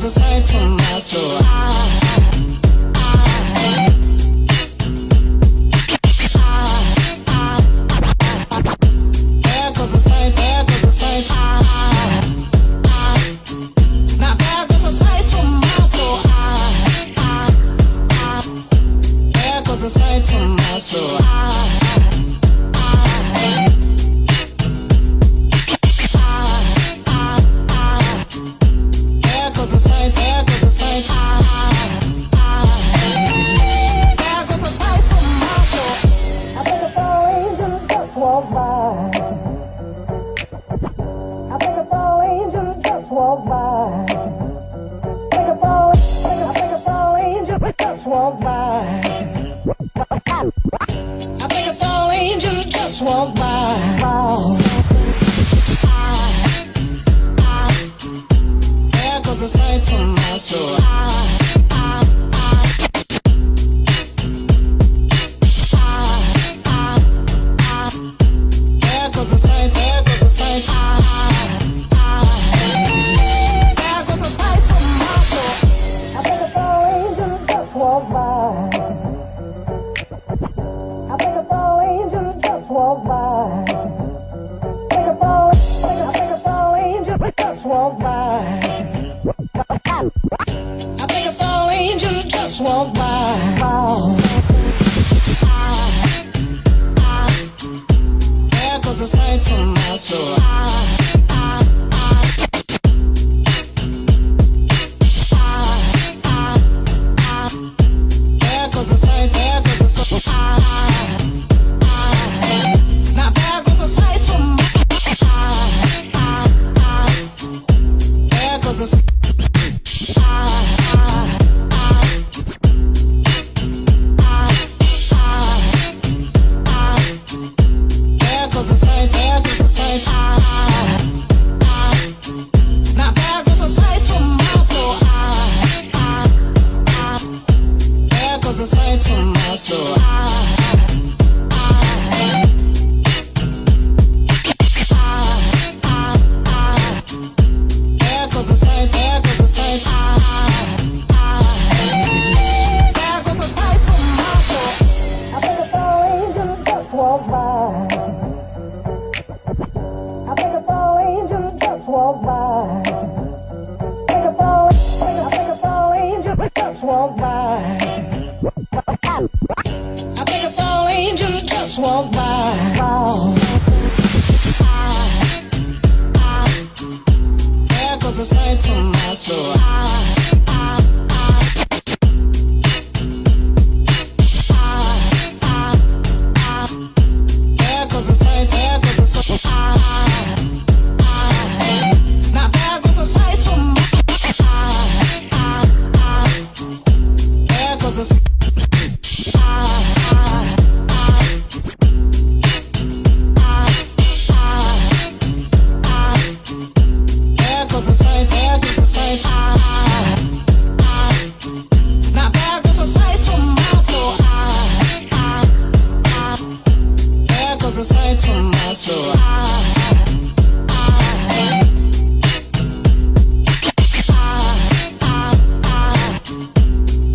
goes a sight from my soul. There goes a sight, there goes a sight. Now there goes a sight from my soul. There goes a sight from my soul. There goes a sight, there goes a sight. There goes a sight from my soul. I think a fallen angel just walked by. I think a fallen angel just walked by. I think a fallen angel just walked by. I think it's all angels just walk by. There goes a sight from my soul. There goes a sight, there goes a sight. There goes a sight from my soul. I think it's all angels just walk by. I think a fallen angel just walked by. I think a fallen angel just walked by. I think it's all angels just walked by. There goes a sight from my soul. There goes a sight, there goes a sight. Now there goes a sight from my there goes a sight. There goes a sight, there goes a sight. Now there goes a sight from my soul. There goes a sight from my soul. There goes a sight, there goes a sight. There goes a sight from my soul. I think a fallen angel just walked by. I think a fallen angel just walked by. I think a fallen angel just walked by. I think it's all angels just walk by. There goes a sight from my soul. There goes a sight, there goes a sight. Now there goes a sight from my there goes a sight. There goes a sight, there goes a sight. Now there goes a sight from my soul. There goes a sight from my soul.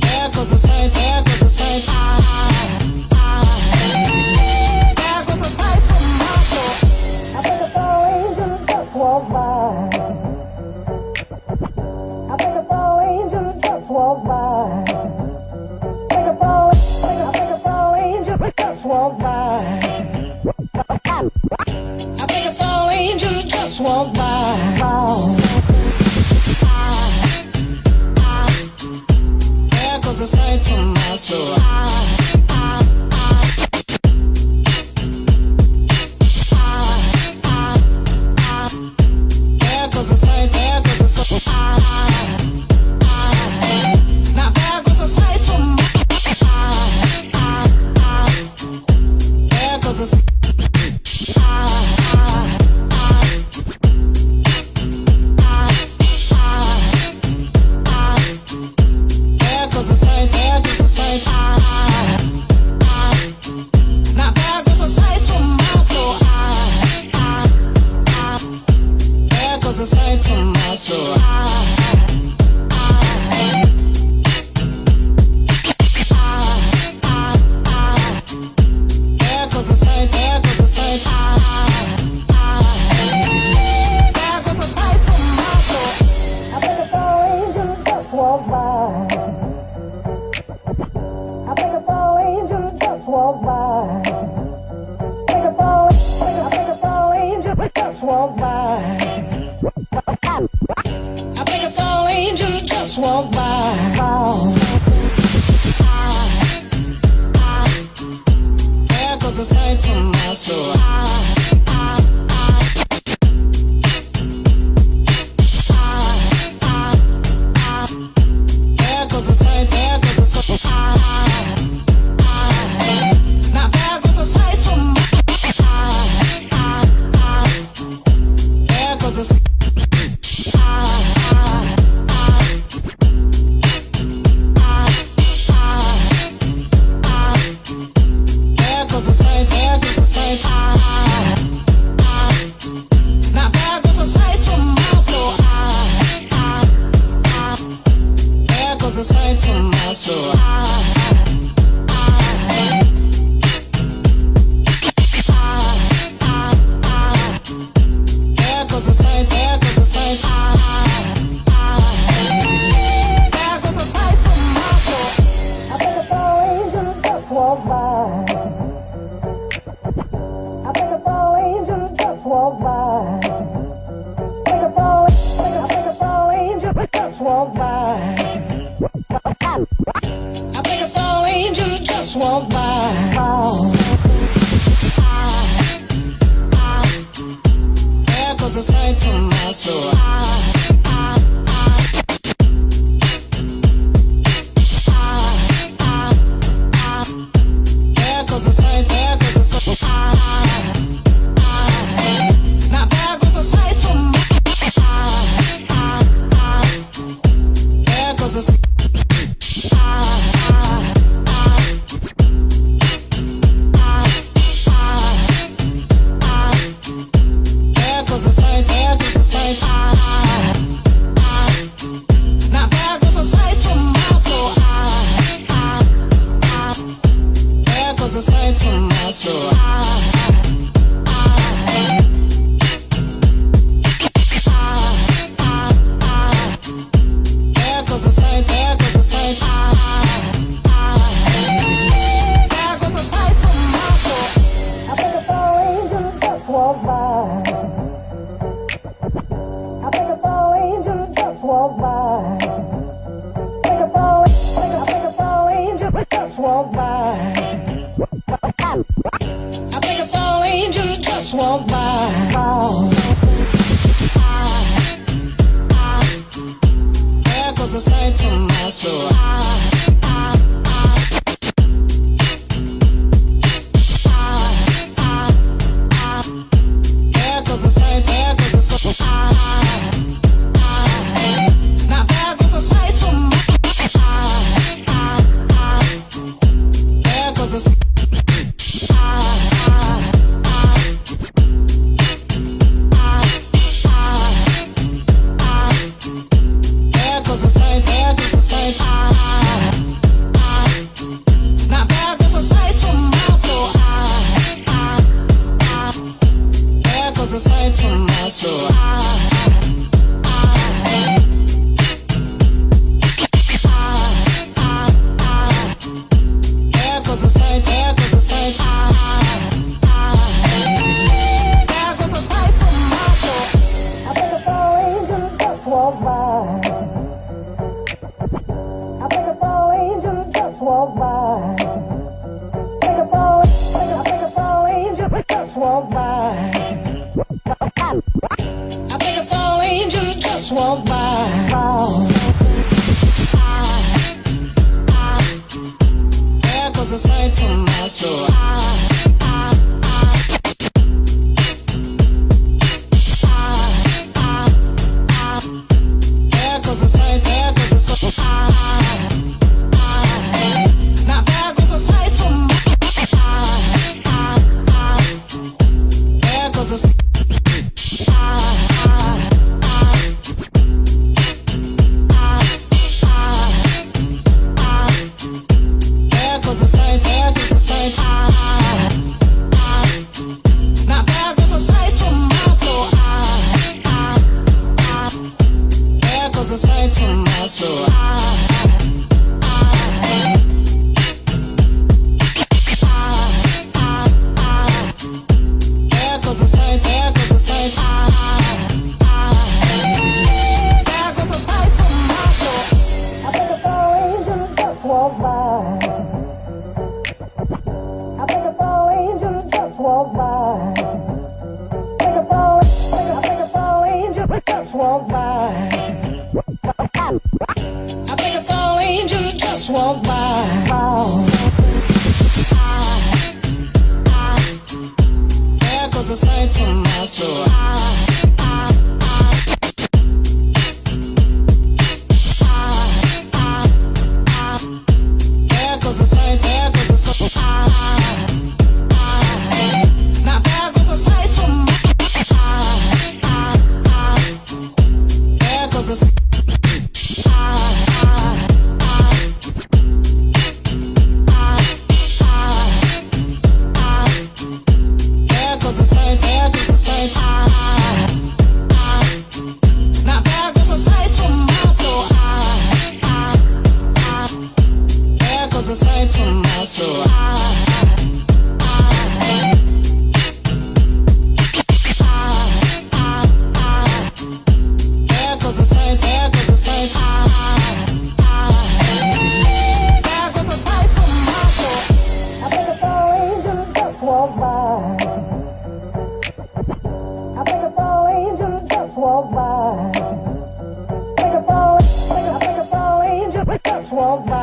There goes a sight, there goes a sight. There goes a sight from my soul. I think a fallen angel just walked by. I think a fallen angel just walked by. I think a fallen angel just walked by. I think it's all angels just walk by. There goes a sight from my soul. There goes a sight, there goes a sight. Now there goes a sight from my there goes a sight. There goes a sight, there goes a sight. the sight, there goes the sight. There goes the sight from my soul. I think a tall angel just walked by. I think a tall angel just walked by. I think a tall angel just walked by. I think a tall angel just walked by. There goes the sight from my soul. There goes the sight, there goes the sight. Now there goes the sight from my there goes the sight. There goes the sight, there goes the sight. Now there goes the sight from my soul. There goes the sight from my soul. There goes the sight, there goes the sight. There goes the sight from my soul. I think a tall angel just walked by. I think a tall angel just walked by. I think a tall angel just walked by. I think a tall angel just walked by. There goes the sight from my soul. There goes the sight, there goes the sight. Now there goes the sight from my there goes the sight. There goes the sight, there goes the sight. Now there goes the sight from my soul. There goes the sight from my soul. There goes the sight, there goes the sight. There goes the sight from my soul. I think a tall angel just walked by. I think a tall angel just walked by. I think a tall angel just walked by. I think a tall angel just walked by. There goes the sight from my soul. There goes the sight, there goes the sight. Now there goes the sight from my there goes the sight. There goes the sight, there goes the sight. Now there goes the sight from my soul. There goes the sight from my soul. There goes the sight, there goes the sight. There goes the sight from my soul. I think a tall angel just walked by. I think a tall angel just walked by. I think a tall angel just walked by. I think a tall angel just walked by. There goes the sight from my soul. There goes the sight, there goes the sight. Now there goes the sight from my there goes the sight. walk by. There goes a sight from my soul. There goes a sight, there goes a sight. Now there goes a sight from my there goes a sight. There goes a sight, there goes a sight. Now there goes a sight from my soul. There goes a sight from my soul. There goes a sight, there goes a sight. There goes a sight from my soul. I think a tall angel just walked by. I think a tall angel just walked by. I think a tall angel just walked by.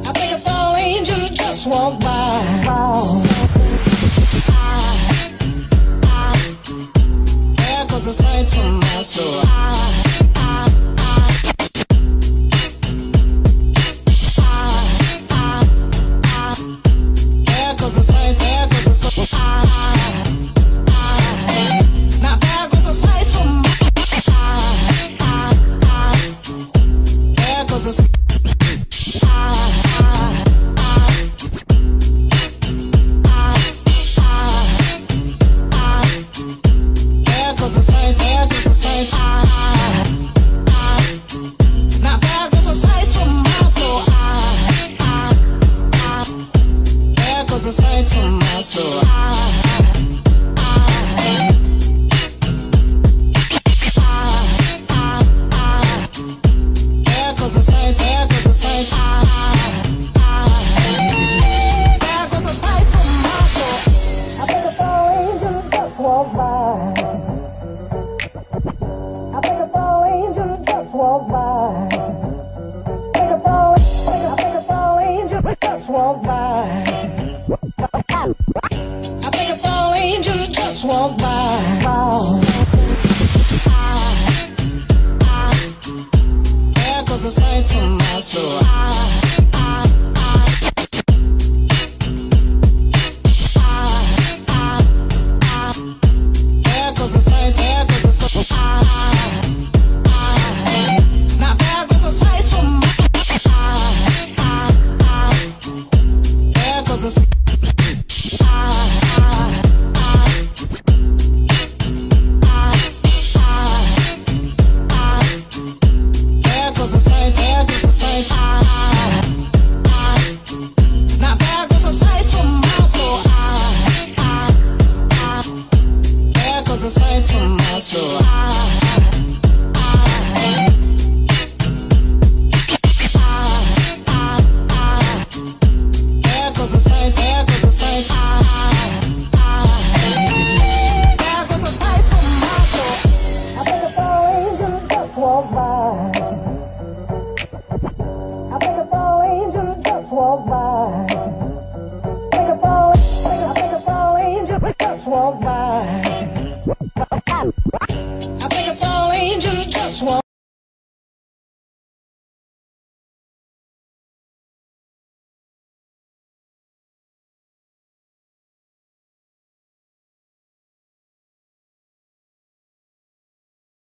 I think it's all angels just walk by. There goes a sight from my soul. There goes a sight, there goes a sight. Now there goes a sight from my there goes a sight. There goes a sight, there goes a sight. Now there goes a sight from my soul. There goes a sight from my soul. There goes a sight, there goes a sight. There goes a sight from my soul. I think a tall angel just walked by. I think a tall angel just walked by. I think a tall angel just walked by. I think it's all angels just walk by. There goes a sight from my soul.